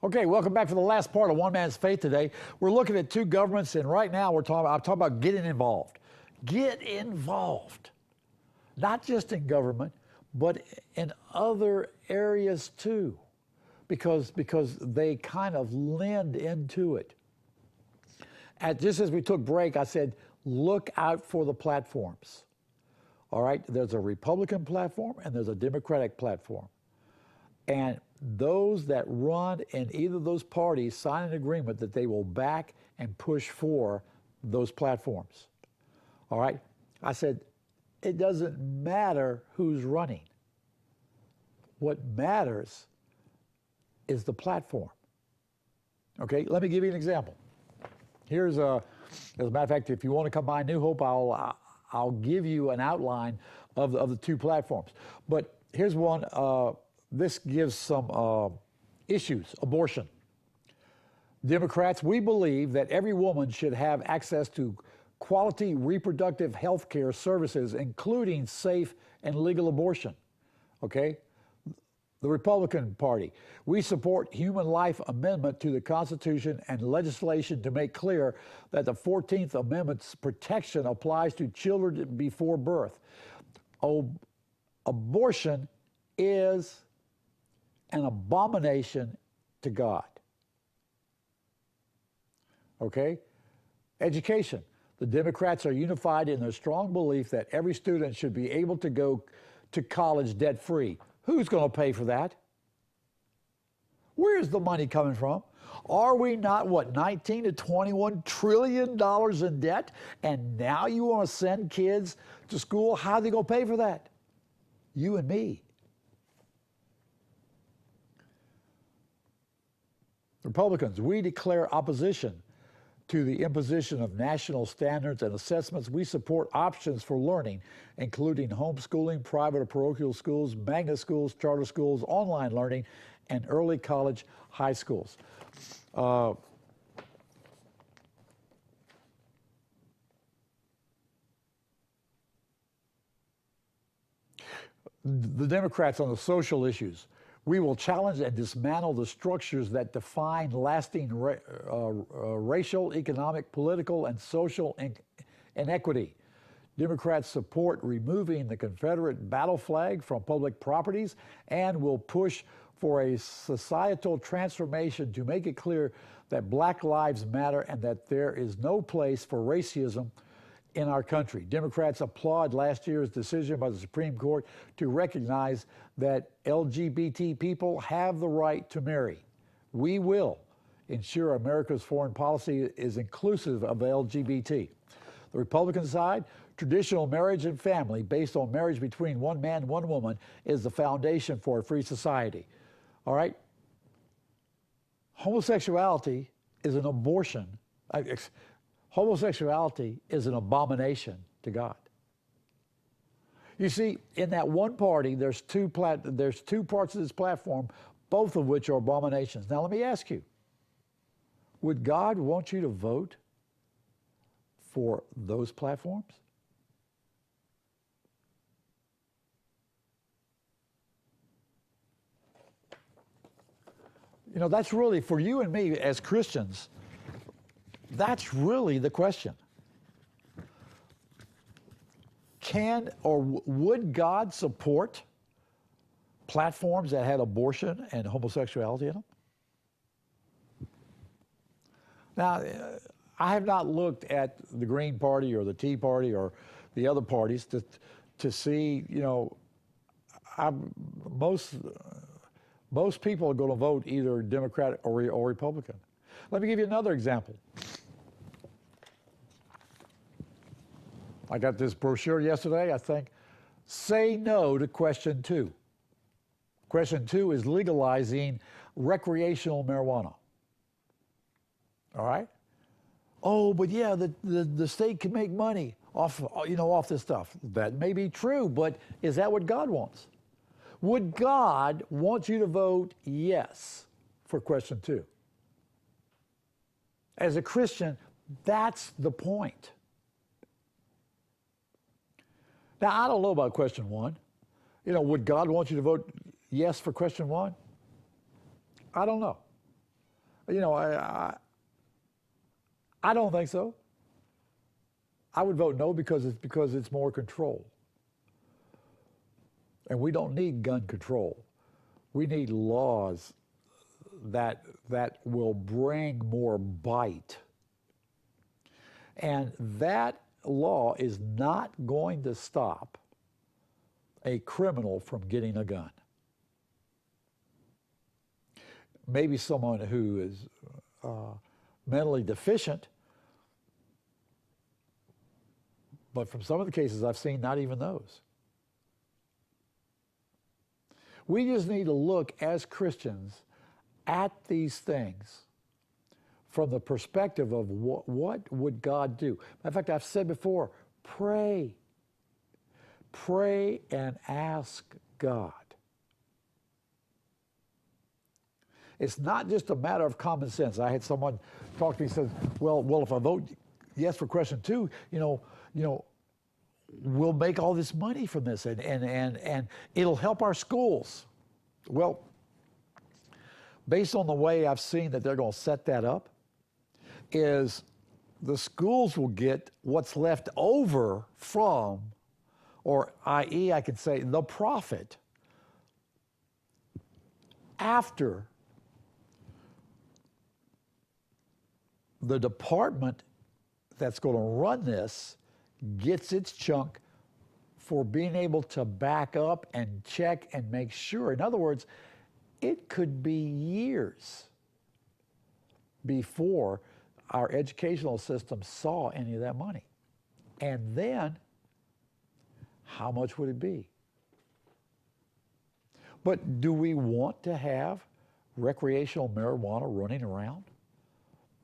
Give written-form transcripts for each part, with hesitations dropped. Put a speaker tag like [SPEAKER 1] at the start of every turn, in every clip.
[SPEAKER 1] Okay, welcome back for the last part of One Man's Faith today. We're looking at two governments, and right now I'm talking about getting involved. Get involved. Not just in government, but in other areas too, because they kind of lend into it. Just as we took break, I said, look out for the platforms. All right, there's a Republican platform and there's a Democratic platform. And those that run in either of those parties sign an agreement that they will back and push for those platforms. All right? I said, it doesn't matter who's running. What matters is the platform. Okay, let me give you an example. Here's as a matter of fact, if you want to come by New Hope, I'll give you an outline of the two platforms. But here's one. This gives some issues. Abortion. Democrats, we believe that every woman should have access to quality reproductive health care services, including safe and legal abortion. Okay? The Republican Party, we support human life amendment to the Constitution and legislation to make clear that the 14th Amendment's protection applies to children before birth. Abortion is an abomination to God. Okay? Education. The Democrats are unified in their strong belief that every student should be able to go to college debt-free. Who's going to pay for that? Where's the money coming from? Are we not, what, 19 to 21 trillion dollars in debt? And now you want to send kids to school? How are they going to pay for that? You and me. Republicans, we declare opposition to the imposition of national standards and assessments. We support options for learning, including homeschooling, private or parochial schools, magnet schools, charter schools, online learning, and early college high schools. The Democrats on the social issues. We will challenge and dismantle the structures that define lasting racial, economic, political, and social inequity. Democrats support removing the Confederate battle flag from public properties and will push for a societal transformation to make it clear that Black lives matter and that there is no place for racism in our country. Democrats applaud last year's decision by the Supreme Court to recognize that LGBT people have the right to marry. We will ensure America's foreign policy is inclusive of the LGBT. The Republican side, traditional marriage and family based on marriage between one man and one woman is the foundation for a free society. All right? Homosexuality is an abortion. Homosexuality is an abomination to God. You see, in that one party, there's two parts of this platform, both of which are abominations. Now, let me ask you, would God want you to vote for those platforms? You know, that's really, for you and me as Christians, that's really the question. Can or would God support platforms that had abortion and homosexuality in them? Now, I have not looked at the Green Party or the Tea Party or the other parties to see, you know, most people are going to vote either Democrat or Republican. Let me give you another example. I got this brochure yesterday, I think. Say no to question 2. Question 2 is legalizing recreational marijuana. All right? Oh, but yeah, the state can make money off this stuff. That may be true, but is that what God wants? Would God want you to vote yes for question 2? As a Christian, that's the point. Now, I don't know about question 1. You know, would God want you to vote yes for question 1? I don't know. You know, I don't think so. I would vote no because it's more control. And we don't need gun control. We need laws that will bring more bite. And that law is not going to stop a criminal from getting a gun. Maybe someone who is mentally deficient, but from some of the cases I've seen, not even those. We just need to look as Christians at these things from the perspective of what would God do. In fact, I've said before, pray. Pray and ask God. It's not just a matter of common sense. I had someone talk to me and says, well, if I vote yes for question 2, we'll make all this money from this and it'll help our schools. Well, based on the way I've seen that they're going to set that up, is the schools will get what's left over from, or i.e., I could say the profit after the department that's going to run this gets its chunk for being able to back up and check and make sure. In other words, it could be years before our educational system saw any of that money. And then, how much would it be? But do we want to have recreational marijuana running around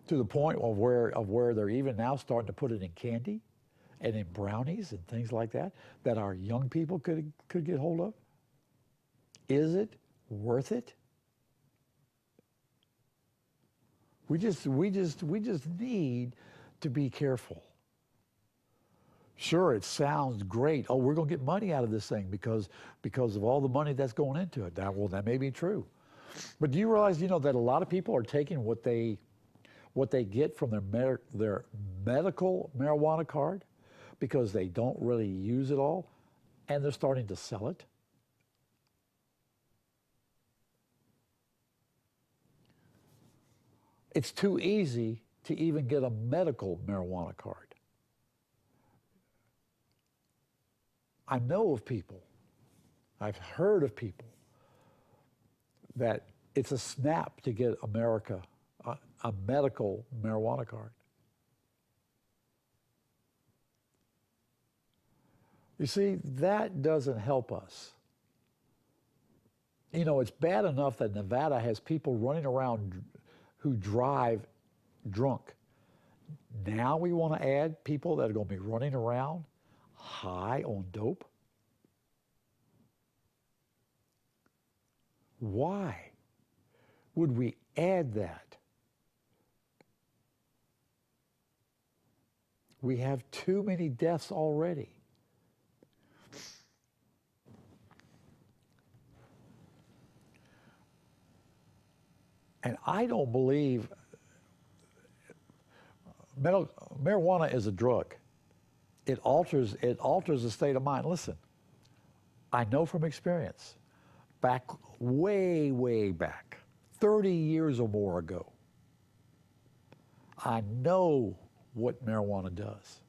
[SPEAKER 1] to the point of where they're even now starting to put it in candy and in brownies and things like that our young people could get hold of? Is it worth it? We just need to be careful. Sure, it sounds great. Oh, we're going to get money out of this thing because of all the money that's going into it. That may be true. But do you realize, that a lot of people are taking what they get from their medical marijuana card because they don't really use it all, and they're starting to sell it? It's too easy to even get a medical marijuana card. I know of people, I've heard of people, that it's a snap to get a medical marijuana card. You see, that doesn't help us. It's bad enough that Nevada has people running around who drive drunk. Now we want to add people that are going to be running around high on dope? Why would we add that? We have too many deaths already. And I don't believe marijuana is a drug. It alters the state of mind. Listen, I know from experience, way back, 30 years or more ago, I know what marijuana does.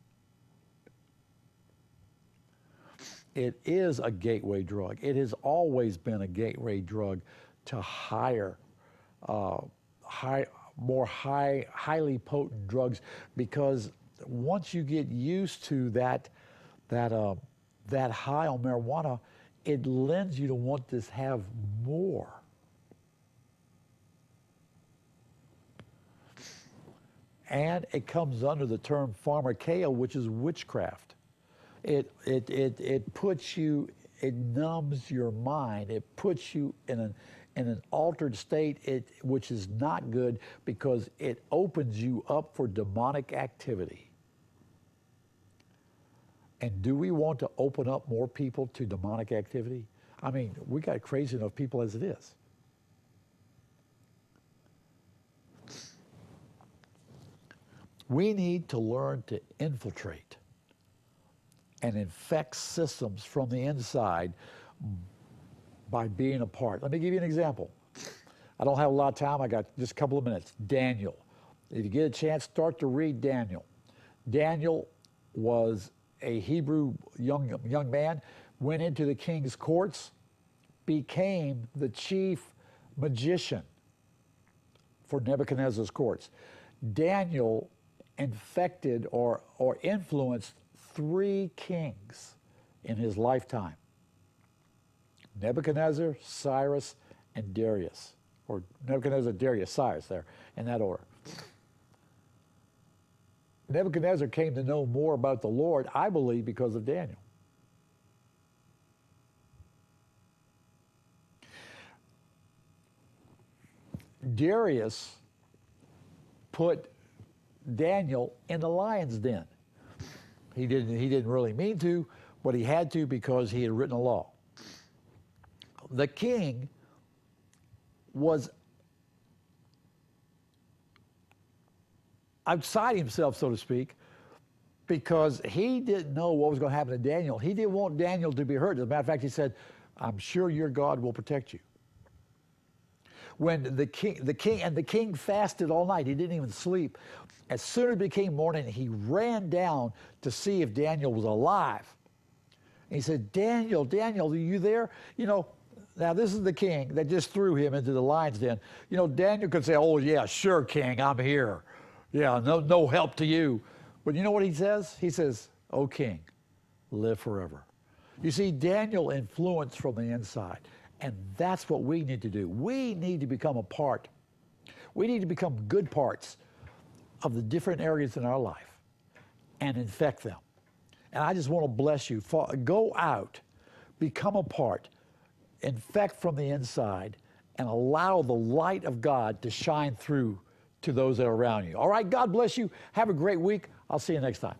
[SPEAKER 1] It is a gateway drug. It has always been a gateway drug to highly potent drugs, because once you get used to that high on marijuana, it lends you to want to have more. And it comes under the term pharmakeia, which is witchcraft. It puts you, it numbs your mind. It puts you in an altered state, which is not good, because it opens you up for demonic activity. And do we want to open up more people to demonic activity? I mean, we got crazy enough people as it is. We need to learn to infiltrate and infect systems from the inside by being a part. Let me give you an example. I don't have a lot of time. I got just a couple of minutes. Daniel. If you get a chance, start to read Daniel. Daniel was a Hebrew young man, went into the king's courts, became the chief magician for Nebuchadnezzar's courts. Daniel infected or influenced 3 kings in his lifetime: Nebuchadnezzar, Cyrus, and Darius. Or Nebuchadnezzar, Darius, Cyrus, there, in that order. Nebuchadnezzar came to know more about the Lord, I believe, because of Daniel. Darius put Daniel in the lion's den. He didn't really mean to, but he had to because he had written a law. The king was outside himself, so to speak, because he didn't know what was going to happen to Daniel. He didn't want Daniel to be hurt. As a matter of fact, he said, "I'm sure your God will protect you." When the king fasted all night, he didn't even sleep. As soon as it became morning, he ran down to see if Daniel was alive. And he said, "Daniel, Daniel, are you there?" You know, now this is the king that just threw him into the lion's den. You know, Daniel could say, "Oh yeah, sure, king, I'm here. Yeah, no help to you." But you know what he says? He says, "O king, live forever." You see, Daniel influenced from the inside. And that's what we need to do. We need to become a part. We need to become good parts of the different areas in our life and infect them. And I just want to bless you. Go out, become a part, infect from the inside, and allow the light of God to shine through to those that are around you. All right, God bless you. Have a great week. I'll see you next time.